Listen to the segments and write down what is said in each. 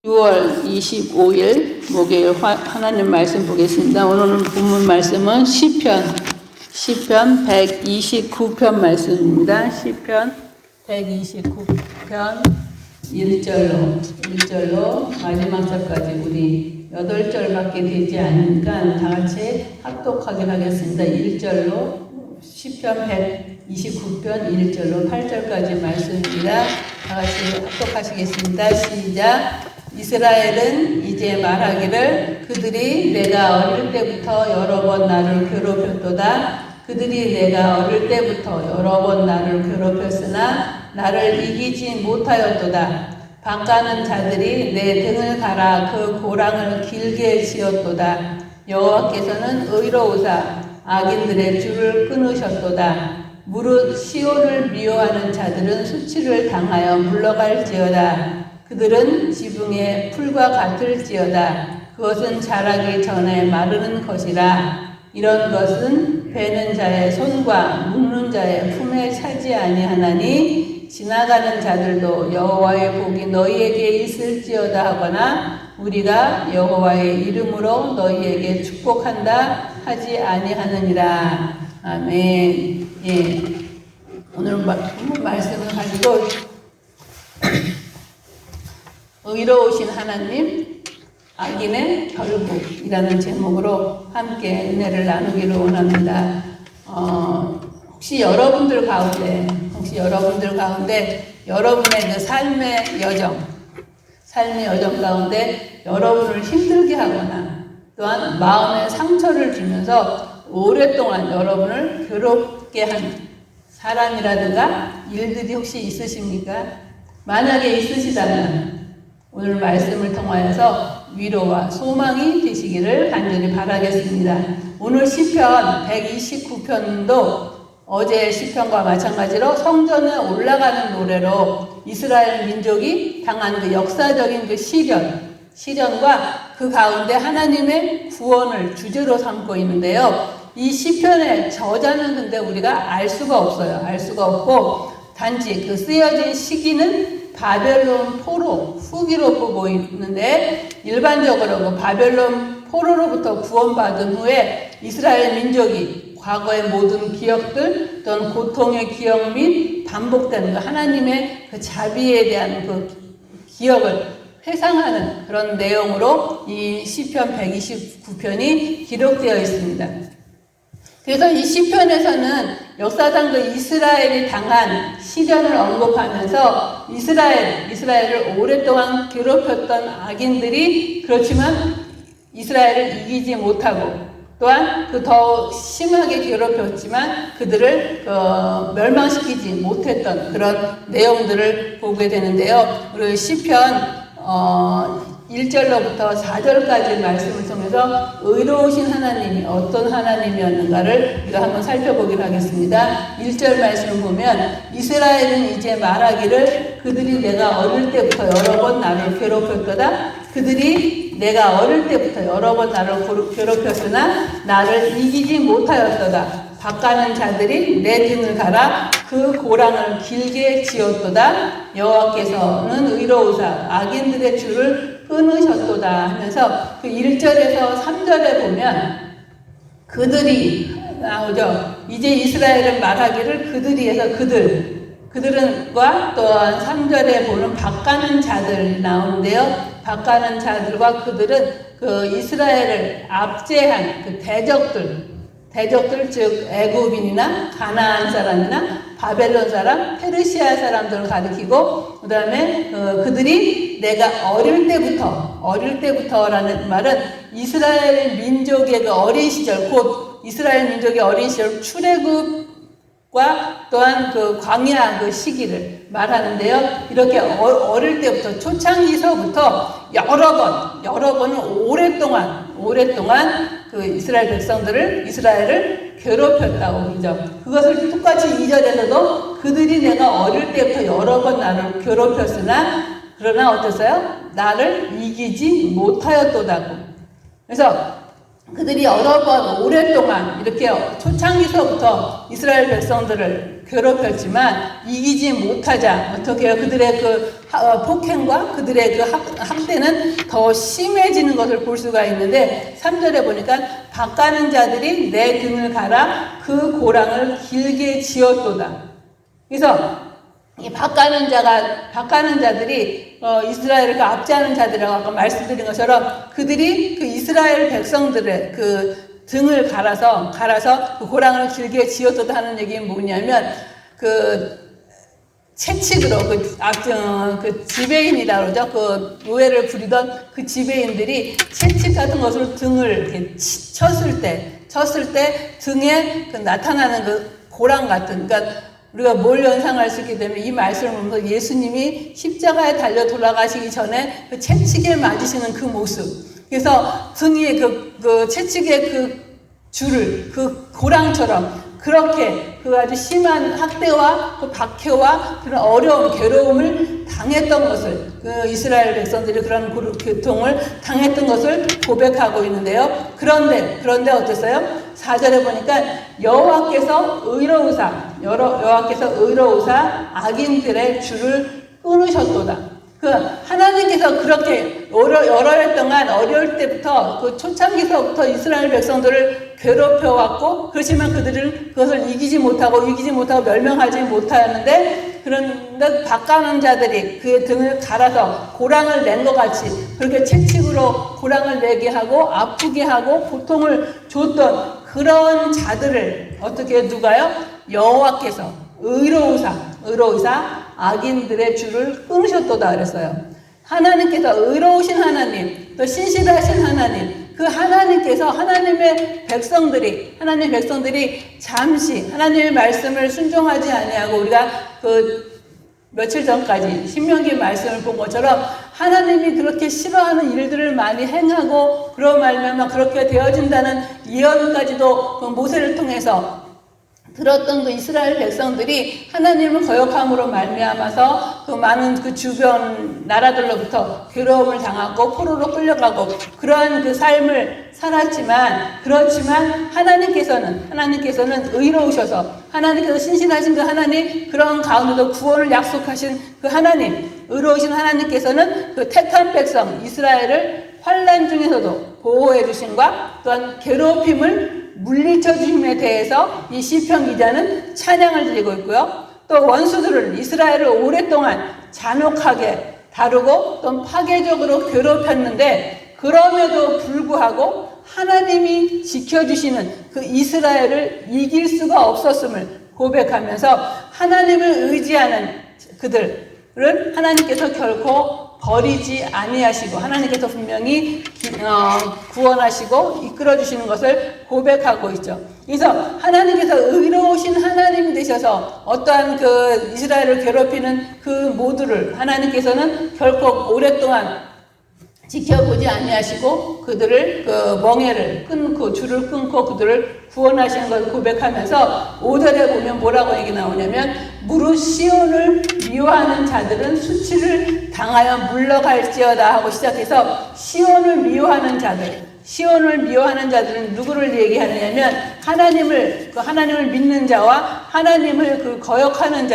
6월 25일 목요일 하나님 말씀 보겠습니다. 오늘은 본문 말씀은 시편 129편 말씀입니다. 시편 129편 1절로 마지막 절까지 우리 8절밖에 되지 않으니까 다 같이 합독하게 하겠습니다. 1절로 시편 129편 1절로 8절까지 말씀입니다. 다 같이 합독하시겠습니다. 시작. 이스라엘은 이제 말하기를 그들이 내가 어릴 때부터 여러 번 나를 괴롭혔도다. 그들이 내가 어릴 때부터 여러 번 나를 괴롭혔으나 나를 이기지 못하였도다. 방가는 자들이 내 등을 갈아 그 고랑을 길게 지었도다. 여호와께서는 의로우사 악인들의 줄을 끊으셨도다. 무릇 시온을 미워하는 자들은 수치를 당하여 물러갈지어다. 그들은 지붕의 풀과 같을지어다. 그것은 자라기 전에 마르는 것이라. 이런 것은 베는 자의 손과 묶는 자의 품에 차지 아니하나니 지나가는 자들도 여호와의 복이 너희에게 있을지어다 하거나 우리가 여호와의 이름으로 너희에게 축복한다 하지 아니하느니라. 아멘. 예. 오늘 말씀을 가지고 의로우신 하나님, 악인의 결국이라는 제목으로 함께 은혜를 나누기를 원합니다. 혹시 여러분들 가운데 여러분의 그 삶의 여정 가운데 여러분을 힘들게 하거나 또한 마음에 상처를 주면서 오랫동안 여러분을 괴롭게 한 사람이라든가 일들이 혹시 있으십니까? 만약에 있으시다면 오늘 말씀을 통하여서 위로와 소망이 되시기를 간절히 바라겠습니다. 오늘 시편 129편도 어제 시편과 마찬가지로 성전에 올라가는 노래로 이스라엘 민족이 당한 그 역사적인 그 시련과 그 가운데 하나님의 구원을 주제로 삼고 있는데요. 이 시편의 저자는 근데 우리가 알 수가 없어요. 알 수가 없고 단지 그 쓰여진 시기는 바벨론 포로 후기로 보고 있는데 일반적으로 그 바벨론 포로로부터 구원받은 후에 이스라엘 민족이 과거의 모든 기억들 또는 고통의 기억 및 반복되는 하나님의 그 자비에 대한 그 기억을 회상하는 그런 내용으로 이 시편 129편이 기록되어 있습니다. 그래서 이 시편에서는 역사상 그 이스라엘이 당한 시련을 언급하면서 이스라엘을 오랫동안 괴롭혔던 악인들이 그렇지만 이스라엘을 이기지 못하고 또한 그 더 심하게 괴롭혔지만 그들을 멸망시키지 못했던 그런 내용들을 보게 되는데요. 우리 시편 1절로부터 4절까지 말씀을 통해서 의로우신 하나님이 어떤 하나님이었는가를 우리가 한번 살펴보기로 하겠습니다. 1절 말씀을 보면 이스라엘은 이제 말하기를 그들이 내가 어릴 때부터 여러 번 나를 괴롭혔도다. 그들이 내가 어릴 때부터 여러 번 나를 괴롭혔으나 나를 이기지 못하였도다. 바가는 자들이 내 등을 갈아 그 고랑을 길게 지었도다. 여호와께서는 의로우사 악인들의 줄을 끊으셨도다 하면서 그 1절에서 3절에 보면 그들이 나오죠. 이제 이스라엘은 말하기를 그들이 해서 그들은과 또한 3절에 보는 바가는 자들이 나오는데요. 바가는 자들과 그들은 그 이스라엘을 압제한 그 대적들 즉 애굽인이나 가나안 사람이나 바벨론 사람, 페르시아 사람들을 가리키고 그 다음에 그들이 내가 어릴 때부터라는 말은 이스라엘 민족의 그 어린 시절 곧 이스라엘 민족의 어린 시절 출애굽과 또한 그 광야 그 시기를 말하는데요. 이렇게 어릴 때부터 초창기서부터 여러 번은 오랫동안 그 이스라엘을 괴롭혔다고 그러죠. 그것을 똑같이 2절에서도 그들이 내가 어릴 때부터 여러 번 나를 괴롭혔으나 그러나 어땠어요? 나를 이기지 못하였도다고. 그래서 그들이 여러 번 오랫동안 이렇게 초창기서부터 이스라엘 백성들을 괴롭혔지만 이기지 못하자 어떻게 해요? 그들의 그 폭행과 그들의 그 학대는 더 심해지는 것을 볼 수가 있는데 3절에 보니까 밭가는 자들이 내 등을 갈아 그 고랑을 길게 지었도다. 그래서 이 밭가는 자들이 이스라엘을 그 압제하는 자들이라고 아까 말씀드린 것처럼 그들이 그 이스라엘 백성들의 그 등을 갈아서 그 고랑을 길게 지었다 하는 얘기는 뭐냐면 그 채찍으로 그 지배인이라고 그러죠. 그 노예를 부리던 그 지배인들이 채찍 같은 것으로 등을 이렇게 쳤을 때 등에 그 나타나는 그 고랑 같은 그러니까 우리가 뭘 연상할 수 있게 되면 이 말씀을 보면서 예수님이 십자가에 달려 돌아가시기 전에 그 채찍에 맞으시는 그 모습. 그래서 등에 그 채찍의 그 줄을 그 고랑처럼 그렇게 그 아주 심한 학대와 그 박해와 그런 어려움, 괴로움을 당했던 것을 그 이스라엘 백성들이 그런 고통을 당했던 것을 고백하고 있는데요. 그런데 어땠어요? 4절에 보니까 여호와께서 의로우사 악인들의 줄을 끊으셨도다. 그 하나님께서 그렇게 여러 해 동안 어려울 때부터 그 초창기서부터 이스라엘 백성들을 괴롭혀왔고 그렇지만 그들은 그것을 이기지 못하고 멸명하지 못하였는데 그런데 밭가는 자들이 그의 등을 갈아서 고랑을 낸 것 같이 그렇게 채찍으로 고랑을 내게 하고 아프게 하고 고통을 줬던 그런 자들을 어떻게 누가요? 여호와께서 의로우사 악인들의 줄을 끊으셨도다 그랬어요. 하나님께서 의로우신 하나님, 또 신실하신 하나님, 그 하나님께서 하나님의 백성들이 잠시 하나님의 말씀을 순종하지 아니하고 우리가 그 며칠 전까지 신명기 말씀을 본 것처럼 하나님이 그렇게 싫어하는 일들을 많이 행하고 그런 말미암아 그렇게 되어진다는 예언까지도 그 모세를 통해서 들었던 그 이스라엘 백성들이 하나님을 거역함으로 말미암아서 그 많은 그 주변 나라들로부터 괴로움을 당하고 포로로 끌려가고 그러한 그 삶을 살았지만 그렇지만 하나님께서는 의로우셔서 하나님께서 신실하신 그 하나님 그런 가운데도 구원을 약속하신 그 하나님 의로우신 하나님께서는 그 택한 백성 이스라엘을 환난 중에서도 보호해 주심과 또한 괴롭힘을 물리쳐 주심에 대해서 이 시편 기자는 찬양을 드리고 있고요. 또 원수들을 이스라엘을 오랫동안 잔혹하게 다루고 또 파괴적으로 괴롭혔는데 그럼에도 불구하고 하나님이 지켜주시는 그 이스라엘을 이길 수가 없었음을 고백하면서 하나님을 의지하는 그들은 하나님께서 결코 버리지 아니하시고 하나님께서 분명히 구원하시고 이끌어주시는 것을 고백하고 있죠. 그래서 하나님께서 의로우신 하나님이 되셔서 어떠한 그 이스라엘을 괴롭히는 그 모두를 하나님께서는 결코 오랫동안 지켜보지 아니하시고 그들을 그 멍에를 끊고 줄을 끊고 그들을 구원하시는 것을 고백하면서 5절에 보면 뭐라고 얘기 나오냐면 무릇 시온을 미워하는 자들은 수치를 당하여 물러갈지어다 하고 시작해서 시온을 미워하는 자들은 누구를 얘기하느냐면 하나님을 믿는 자와 하나님을 거역하는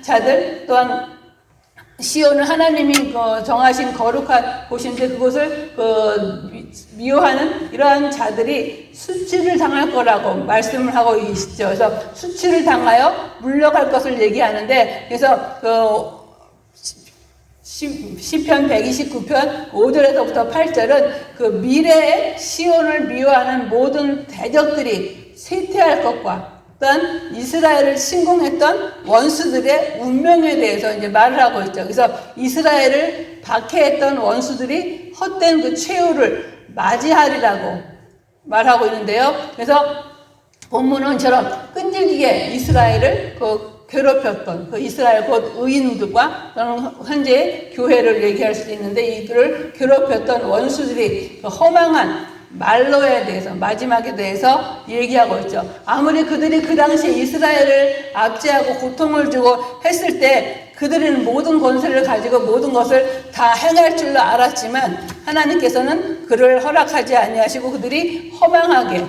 자들 또한 시온은 하나님이 정하신 거룩한 곳인데 그곳을 미워하는 이러한 자들이 수치를 당할 거라고 말씀을 하고 계시죠. 그래서 수치를 당하여 물러갈 것을 얘기하는데 그래서 시편 129편 5절에서부터 8절은 그 미래에 시온을 미워하는 모든 대적들이 쇠퇴할 것과 어떤 이스라엘을 침공했던 원수들의 운명에 대해서 이제 말을 하고 있죠. 그래서 이스라엘을 박해했던 원수들이 헛된 그 최후를 맞이하리라고 말하고 있는데요. 그래서 본문은 저런 끈질기게 이스라엘을 괴롭혔던 그 이스라엘 곧 의인들과 현재 교회를 얘기할 수 있는데 이들을 괴롭혔던 원수들이 그 허망한 말로에 대해서 마지막에 대해서 얘기하고 있죠. 아무리 그들이 그 당시에 이스라엘을 압제하고 고통을 주고 했을 때 그들은 모든 권세를 가지고 모든 것을 다 행할 줄로 알았지만 하나님께서는 그를 허락하지 아니하시고 그들이 허망하게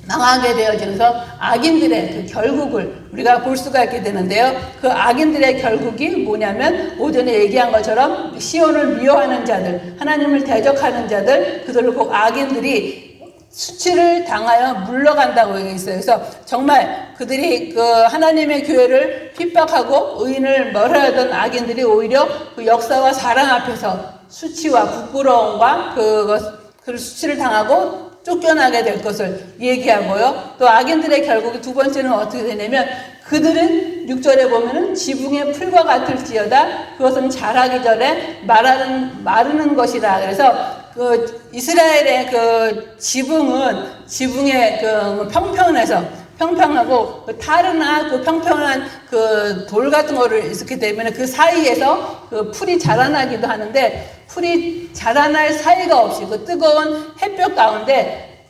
망하게 되어지면서 악인들의 그 결국을 우리가 볼 수가 있게 되는데요. 그 악인들의 결국이 뭐냐면 오전에 얘기한 것처럼 시온을 미워하는 자들, 하나님을 대적하는 자들, 그들을 꼭 악인들이 수치를 당하여 물러간다고 얘기했어요. 그래서 정말 그들이 그 하나님의 교회를 핍박하고 의인을 멸하던 악인들이 오히려 그 역사와 사랑 앞에서 수치와 부끄러움과 그 수치를 당하고 쫓겨나게 될 것을 얘기하고요. 또 악인들의 결국이 두 번째는 어떻게 되냐면 그들은 6절에 보면은 지붕의 풀과 같을지어다 그것은 자라기 전에 마르는 것이다. 그래서 그 이스라엘의 그 지붕의 그 평평하고 그 타르나 그 평평한 그 돌 같은 거를 있었기 때문에 그 사이에서 그 풀이 자라나기도 하는데 풀이 자라날 사이가 없이 그 뜨거운 햇볕 가운데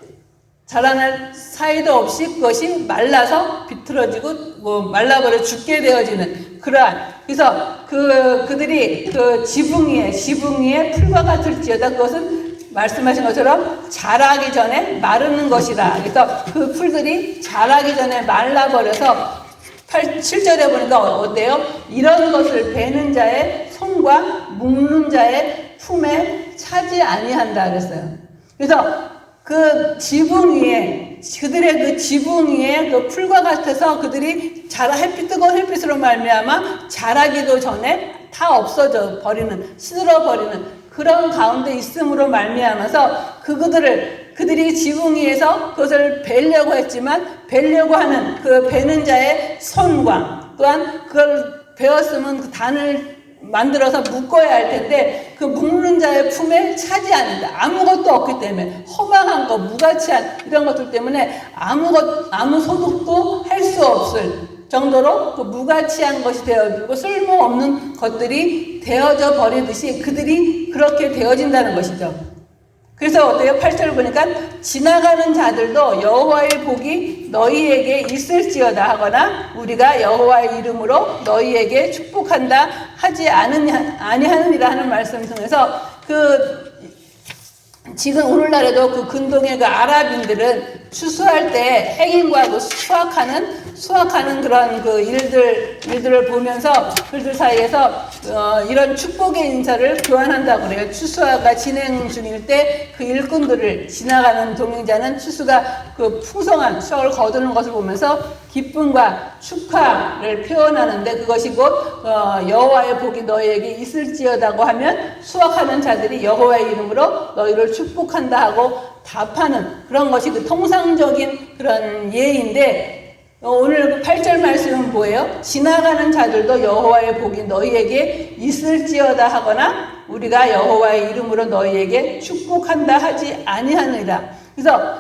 자라날 사이도 없이 그것이 말라서 비틀어지고 말라버려 죽게 되어지는 그러한 그래서 그들이 그 지붕 위에 풀과 같을지어다 그것은 말씀하신 것처럼 자라기 전에 마르는 것이다. 그래서 그 풀들이 자라기 전에 말라버려서 7절에 보니까 어때요? 이런 것을 베는 자의 손과 묶는 자의 품에 차지 아니한다 그랬어요. 그래서 그 지붕 위에 그들의 그 지붕 위에 그 풀과 같아서 그들이 뜨거운 햇빛으로 말미암아 자라기도 전에 다 없어져 버리는 시들어 버리는 그런 가운데 있음으로 말미암아서 그들이 지붕 위에서 그것을 베려고 했지만 베려고 하는 그 베는 자의 손과 또한 그걸 베었으면 그 단을 만들어서 묶어야 할 텐데 그 묶는 자의 품에 차지 않는다. 아무것도 없기 때문에 허망한 것, 무가치한 이런 것들 때문에 아무 소득도 할 수 없을 정도로 그 무가치한 것이 되어지고 쓸모없는 것들이 되어져 버리듯이 그들이 그렇게 되어진다는 것이죠. 그래서 어때요? 8절 보니까 지나가는 자들도 여호와의 복이 너희에게 있을지어다 하거나 우리가 여호와의 이름으로 너희에게 축복한다 하지 아니하느니라 하는 말씀 통해서 지금 오늘날에도 그 근동의 그 아랍인들은 추수할 때 행인과 그 수확하는 그런 그 일들을 보면서 그들 사이에서 이런 축복의 인사를 교환한다고 그래요. 추수가 진행 중일 때 그 일꾼들을 지나가는 동행자는 추수가 그 풍성한 수확을 거두는 것을 보면서 기쁨과 축하를 표현하는데 그것이 곧 여호와의 복이 너희에게 있을지어다고 하면 수확하는 자들이 여호와의 이름으로 너희를 축복한다 하고 답하는 그런 것이 그 통상적인 그런 예인데 오늘 그 8절 말씀은 뭐예요? 지나가는 자들도 여호와의 복이 너희에게 있을지어다 하거나 우리가 여호와의 이름으로 너희에게 축복한다 하지 아니하느니라. 그래서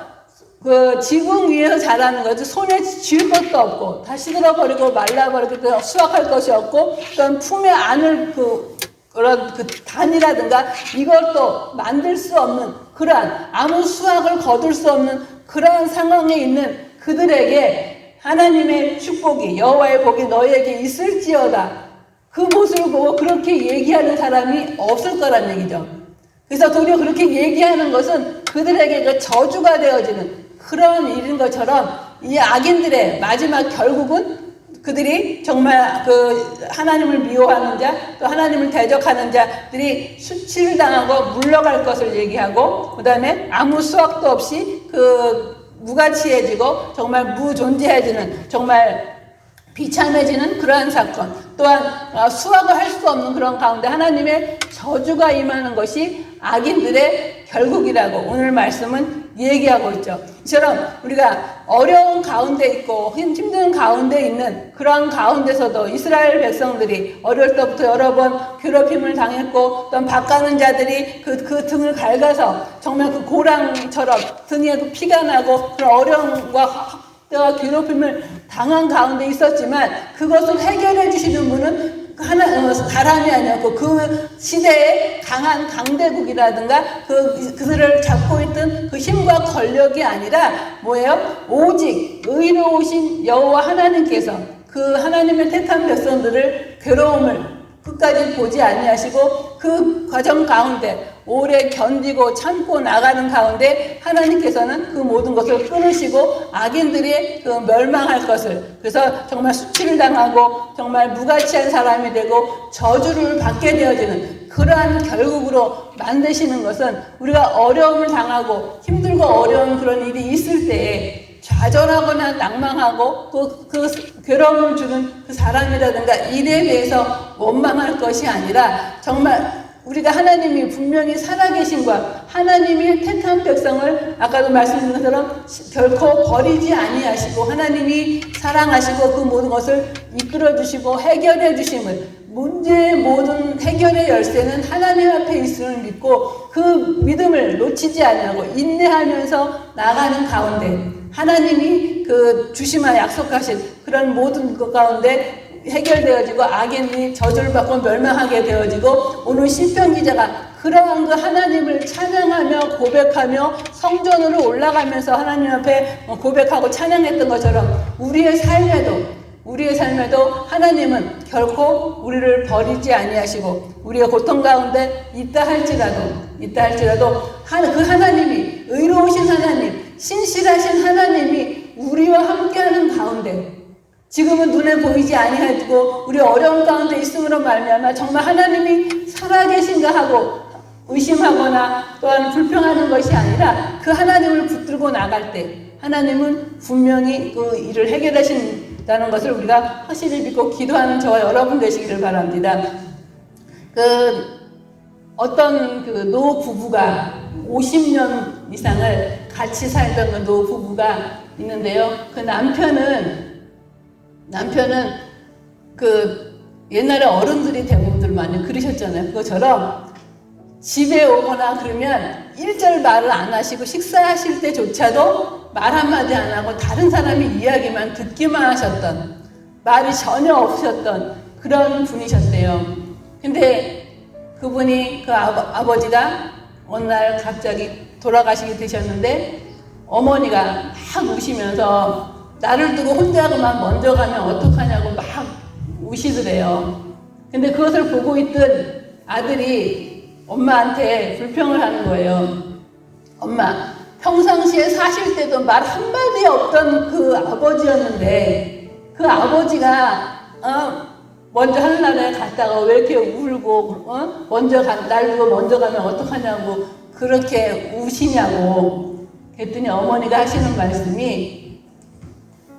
그 지붕 위에서 자라는 거지 손에 쥘 것도 없고 다 시들어버리고 말라버리고 수확할 것이 없고 또한 품에 안을 그런 그 단이라든가 이것도 만들 수 없는 그러한 아무 수확을 거둘 수 없는 그러한 상황에 있는 그들에게 하나님의 축복이 여호와의 복이 너희에게 있을지어다 그 모습을 보고 그렇게 얘기하는 사람이 없을 거란 얘기죠. 그래서 도리어 그렇게 얘기하는 것은 그들에게 그 저주가 되어지는 그런 일인 것처럼 이 악인들의 마지막 결국은 그들이 정말 그 하나님을 미워하는 자, 또 하나님을 대적하는 자들이 수치를 당하고 물러갈 것을 얘기하고, 그 다음에 아무 수확도 없이 무가치해지고 정말 무존재해지는, 정말 비참해지는 그러한 사건, 또한 수확을 할 수 없는 그런 가운데 하나님의 저주가 임하는 것이 악인들의 결국이라고 오늘 말씀은 얘기하고 있죠. 이처럼 우리가 어려운 가운데 있고 힘든 가운데 있는 그런 가운데서도 이스라엘 백성들이 어릴 때부터 여러 번 괴롭힘을 당했고, 또 밭가는 자들이 그 등을 갉아서 정말 그 고랑처럼 등에 그 피가 나고 그런 어려움과 괴롭힘을 당한 가운데 있었지만 그것을 해결해 주시는 분은 사람이 아니었고 그 시대의 강한 강대국이라든가 그들을 잡고 있던 그 힘과 권력이 아니라 뭐예요? 오직 의로우신 여호와 하나님께서 그 하나님의 택한 백성들을 괴로움을 끝까지 보지 아니하시고 그 과정 가운데 오래 견디고 참고 나가는 가운데 하나님께서는 그 모든 것을 끊으시고 악인들이 그 멸망할 것을, 그래서 정말 수치를 당하고 정말 무가치한 사람이 되고 저주를 받게 되어지는 그러한 결국으로 만드시는 것은, 우리가 어려움을 당하고 힘들고 어려운 그런 일이 있을 때에 좌절하거나 낭망하고 그 괴로움을 주는 그 사람이라든가 일에 대해서 원망할 것이 아니라, 정말 우리가 하나님이 분명히 살아계신과 하나님이 택한 백성을 아까도 말씀드린 것처럼 결코 버리지 아니하시고 하나님이 사랑하시고 그 모든 것을 이끌어 주시고 해결해 주심을, 문제의 모든 해결의 열쇠는 하나님 앞에 있음을 믿고 그 믿음을 놓치지 아니하고 인내하면서 나가는 가운데 하나님이 그 주시마 약속하신 그런 모든 것 가운데 해결되어지고 악인이 저주를 받고 멸망하게 되어지고, 오늘 시편 기자가 그러한 그 하나님을 찬양하며 고백하며 성전으로 올라가면서 하나님 앞에 고백하고 찬양했던 것처럼 우리의 삶에도 하나님은 결코 우리를 버리지 아니하시고, 우리가 고통 가운데 있다 할지라도 그 하나님이, 의로우신 하나님, 신실하신 하나님이 우리와 함께하는 가운데, 지금은 눈에 보이지 아니하고 우리 어려운 가운데 있음으로 말미암아 정말 하나님이 살아계신가 하고 의심하거나 또한 불평하는 것이 아니라, 그 하나님을 붙들고 나갈 때 하나님은 분명히 그 일을 해결하신다는 것을 우리가 확실히 믿고 기도하는 저와 여러분 되시기를 바랍니다. 어떤 그 노 부부가 50년 이상을 같이 살던 그 노 부부가 있는데요. 그 남편은 그 옛날에 어른들이 대부분들 많이 그러셨잖아요. 그것처럼 집에 오거나 그러면 일절 말을 안 하시고 식사하실 때조차도 말 한마디 안 하고 다른 사람의 이야기만 듣기만 하셨던, 말이 전혀 없으셨던 그런 분이셨대요. 근데 그분이, 그 아버지가 어느 날 갑자기 돌아가시게 되셨는데, 어머니가 막 우시면서 나를 두고 혼자만 먼저 가면 어떡하냐고 막 우시더래요. 근데 그것을 보고 있던 아들이 엄마한테 불평을 하는 거예요. 엄마, 평상시에 사실 때도 말 한마디 없던 그 아버지였는데, 그 아버지가 먼저 하늘나라에 갔다가 왜 이렇게 울고 날 두고 먼저 가면 어떡하냐고 그렇게 우시냐고. 그랬더니 어머니가 하시는 말씀이,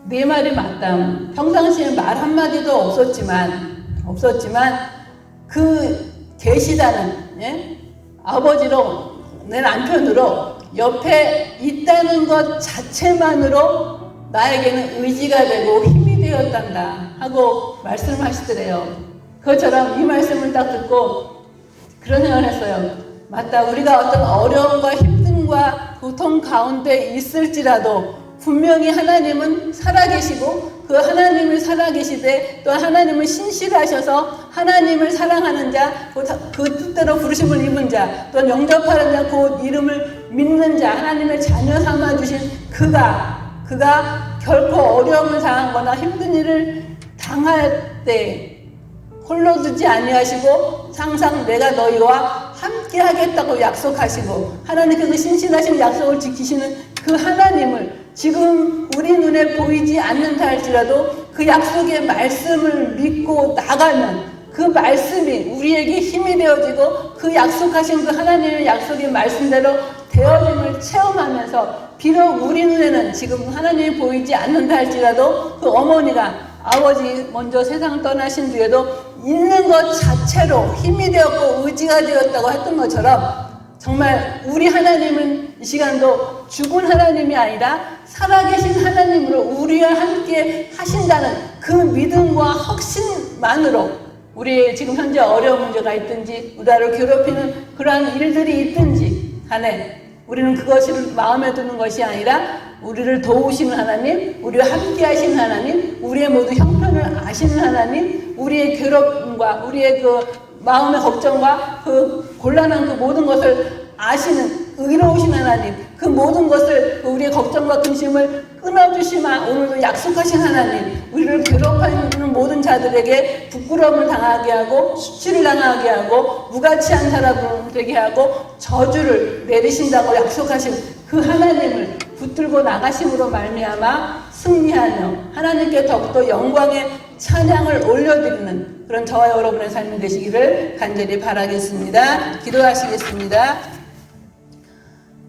네 말이 맞다. 평상시에 말 한마디도 없었지만 그 계시다는 아버지로, 내 남편으로 옆에 있다는 것 자체만으로 나에게는 의지가 되고 힘이 되었단다 하고 말씀하시더래요. 그것처럼 이 말씀을 딱 듣고 그런 생각을 했어요. 맞다. 우리가 어떤 어려움과 힘듦과 고통 가운데 있을지라도 분명히 하나님은 살아계시고, 그 하나님을 살아계시되 또 하나님은 신실하셔서 하나님을 사랑하는 자, 그 뜻대로 부르심을 입은 자, 또 영접하는 자, 그 이름을 믿는 자, 하나님의 자녀 삼아주신 그가 결코 어려움을 당하거나 힘든 일을 당할 때 홀로 두지 아니하시고 항상 내가 너희와 함께 하겠다고 약속하시고, 하나님께서 그 신실하신 약속을 지키시는 그 하나님을 지금 우리 눈에 보이지 않는다 할지라도 그 약속의 말씀을 믿고 나가면 그 말씀이 우리에게 힘이 되어지고, 그 약속하신 그 하나님의 약속의 말씀대로 되어짐을 체험하면서, 비록 우리 눈에는 지금 하나님이 보이지 않는다 할지라도 그 어머니가 아버지 먼저 세상 떠나신 뒤에도 있는 것 자체로 힘이 되었고 의지가 되었다고 했던 것처럼, 정말 우리 하나님은 이 시간도 죽은 하나님이 아니라 살아계신 하나님으로 우리와 함께 하신다는 그 믿음과 확신만으로, 우리 지금 현재 어려운 문제가 있든지 우리를 괴롭히는 그러한 일들이 있든지 간에 우리는 그것을 마음에 두는 것이 아니라, 우리를 도우시는 하나님, 우리와 함께 하시는 하나님, 우리의 모든 형편을 아시는 하나님, 우리의 괴롭움과 우리의 그 마음의 걱정과 그 곤란한 그 모든 것을 아시는 의로우신 하나님, 그 모든 것을 우리의 걱정과 근심을 끊어주시마 오늘도 약속하신 하나님, 우리를 괴롭히는 모든 자들에게 부끄러움을 당하게 하고 수치를 당하게 하고 무가치한 사람을 되게 하고 저주를 내리신다고 약속하신 그 하나님을 붙들고 나가심으로 말미암아 승리하며 하나님께 더욱더 영광의 찬양을 올려드리는 그런 저와 여러분의 삶이 되시기를 간절히 바라겠습니다. 기도하시겠습니다.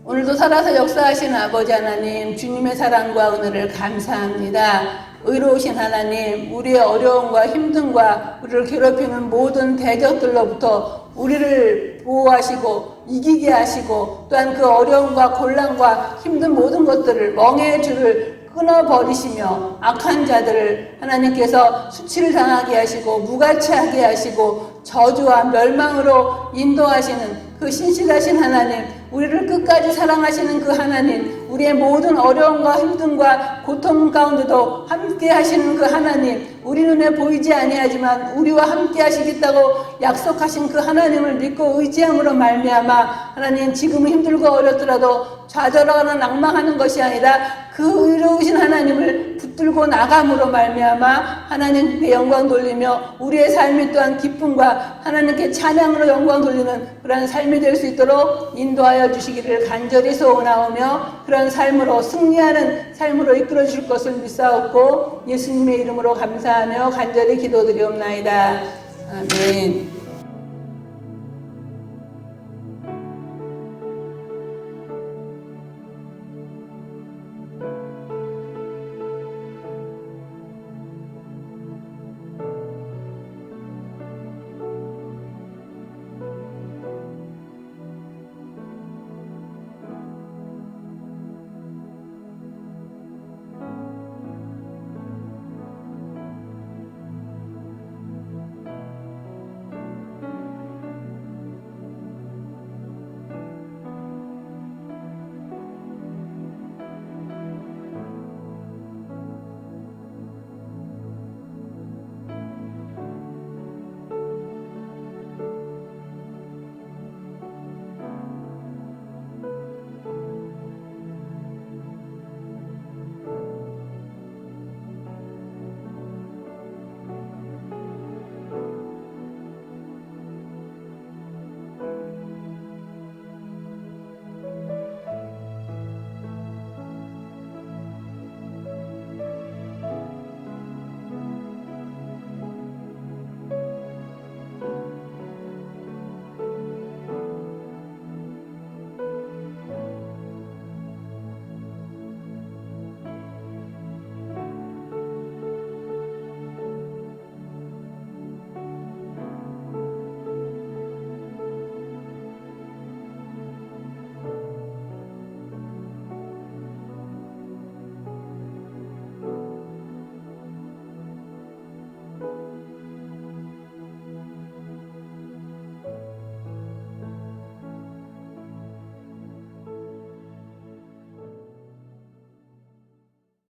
오늘도 살아서 역사하신 아버지 하나님, 주님의 사랑과 은혜를 감사합니다. 의로우신 하나님, 우리의 어려움과 힘듦과 우리를 괴롭히는 모든 대적들로부터 우리를 보호하시고 이기게 하시고 또한 그 어려움과 곤란과 힘든 모든 것들을 멍에의 줄을 끊어버리시며 악한 자들을 하나님께서 수치를 당하게 하시고 무가치하게 하시고 저주와 멸망으로 인도하시는 그 신실하신 하나님, 우리를 끝까지 사랑하시는 그 하나님, 우리의 모든 어려움과 힘듦과 고통 가운데도 함께 하시는 그 하나님, 우리 눈에 보이지 아니하지만 우리와 함께 하시겠다고 약속하신 그 하나님을 믿고 의지함으로 말미암아 하나님, 지금은 힘들고 어렵더라도 좌절하거나 낭망하는 것이 아니라 그 의로우신 하나님을 붙들고 나감으로 말미암아 하나님께 영광 돌리며 우리의 삶이 또한 기쁨과 하나님께 찬양으로 영광 돌리는 그런 삶이 될 수 있도록 인도하여 주시기를 간절히 소원하오며 그런 삶으로 승리하는 삶으로 이끌어 주실 것을 믿사옵고 예수님의 이름으로 감사하며 간절히 기도드리옵나이다. 아멘.